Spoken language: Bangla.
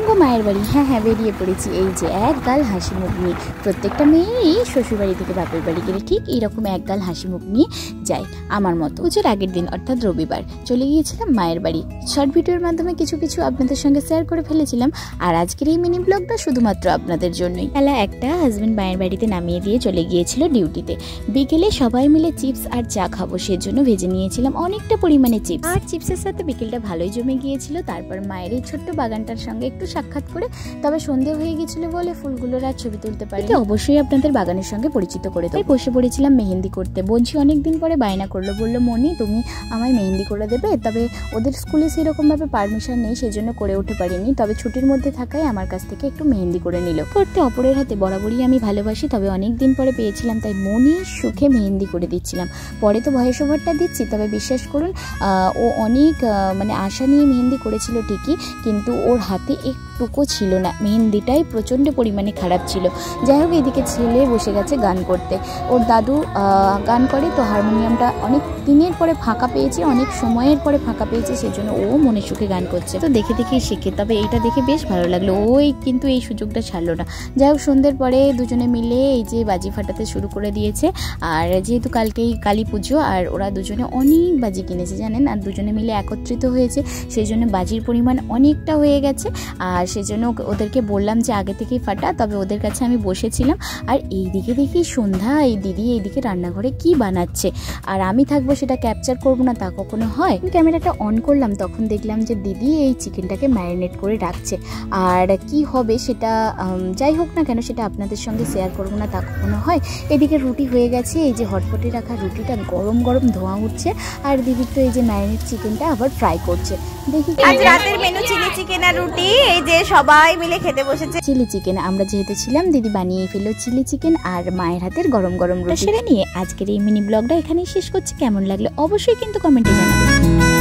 গো মায়ের বাড়ি। হ্যাঁ হ্যাঁ, বেরিয়ে পড়েছি। এই যে এক গাল হাসি মুখ নিয়ে প্রত্যেকটা মেয়েই শ্বশুর বাড়ি থেকে বাপের বাড়ি গেলে ঠিক এইরকম এক গাল হাসি মুখ নিয়ে যায়। আমার মতো পুজোর আগের দিন অর্থাৎ রবিবার চলে গিয়েছিলাম মায়ের বাড়ি। শর্ট ভিডিওর মাধ্যমে কিছু কিছু আপনাদের সঙ্গে শেয়ার করে ফেলেছিলাম, আর আজকের এই মিনি ব্লগটা শুধুমাত্র আপনাদের জন্যই। বেলা একটা হাজবেন্ড মায়ের বাড়িতে নামিয়ে দিয়ে চলে গিয়েছিল ডিউটিতে। বিকেলে সবাই মিলে চিপস আর চা খাবো, সেজন্য ভেজে নিয়েছিলাম অনেকটা পরিমাণে চিপস, আর চিপসের সাথে বিকেলটা ভালোই জমে গিয়েছিল। তারপর মায়ের এই ছোট্ট বাগানটার সঙ্গে একটু সাক্ষাৎ করে, তবে সন্ধে হয়ে গেছিল বলে ফুলগুলোর আর ছবি তুলতে পারি। অবশ্যই আপনাদের বাগানের সঙ্গে পরিচিত করে দেবো। বসে পড়েছিলাম মেহেন্দি করতে। বলছি অনেকদিন পরে বায়না করলো, বললো মনি তুমি আমায় মেহেন্দি করে দেবে। তবে ওদের স্কুলে সেরকম ভাবে পারমিশন নেই, সেজন্য করে উঠতে পারিনি। তবে ছুটির মধ্যে থাকায় আমার কাছ থেকে একটু মেহেন্দি করে নিল। করতে অপরের হাতে বরাবরই আমি ভালোবাসি, তবে অনেক দিন পরে পেয়েছিলাম, তাই মনির সুখে মেহেন্দি করে দিচ্ছিলাম। পরে তো ভয়েস ওভারটা দিচ্ছি, তবে বিশ্বাস করুন ও অনেক মানে আশা নিয়ে মেহেন্দি করেছিল ঠিকই, কিন্তু ওর হাতে একটুকু ছিল না। মেহেন্দিটাই প্রচণ্ড পরিমাণে খারাপ ছিল। যাই হোক, এদিকে ছেলে বসে গেছে গান করতে। ওর দাদু গান করে, তো হারমোনিয়ামটা অনেক দিনের পরে ফাঁকা পেয়েছে, অনেক সময়ের পরে ফাঁকা পেয়েছে, সেজন্য ও মনে সুখে গান করছে। তো দেখে দেখেই শেখে, তবে এইটা দেখে বেশ ভালো লাগলো। ওই কিন্তু এই সুযোগটা ছাড়লো না। যাই হোক, সন্ধ্যের পরে দুজনে মিলে এই যে বাজি ফাটাতে শুরু করে দিয়েছে। আর যেহেতু কালকেই কালী পুজো, আর ওরা দুজনে অনেক বাজি কিনেছে জানেন, আর দুজনে মিলে একত্রিত হয়েছে, সেই জন্য বাজির পরিমাণ অনেকটা হয়ে গেছে। আর সেজন্য ওদেরকে বললাম যে আগে থেকেই ফাটা, তবে ওদের কাছে আমি বসেছিলাম। আর এইদিকে দেখি সন্ধ্যা, এই দিদি এইদিকে রান্নাঘরে কি বানাচ্ছে, আর আমি থাকবো সেটা ক্যাপচার করবো না তা কখনো হয়। ক্যামেরাটা অন করলাম, তখন দেখলাম যে দিদি এই চিকেনটাকে ম্যারিনেট করে রাখছে। আর কি হবে সেটা যাই হোক না কেন, সেটা আপনাদের সঙ্গে শেয়ার করবো না তা কখনো হয়। এদিকে রুটি হয়ে গেছে, এই যে হটপটে রাখা রুটিটা গরম গরম ধোঁয়া উঠছে, আর দিদির তো এই যে ম্যারিনেট চিকেনটা আবার ফ্রাই করছে। দেখি আজ রাতের মেনু চিলি চিকেন আর রুটি, এই যে সবাই মিলে খেতে বসেছে। চিলি চিকেন আমরা যেহেতু ছিলাম, দিদি বানিয়ে ফেললো চিলি চিকেন আর মায়ের হাতের গরম গরম রুটি। সেটা নিয়ে আজকের এই মিনি ব্লগটা এখানেই শেষ করছি। কেমন লাগলো অবশ্যই কিন্তু কমেন্টে জানাবেন।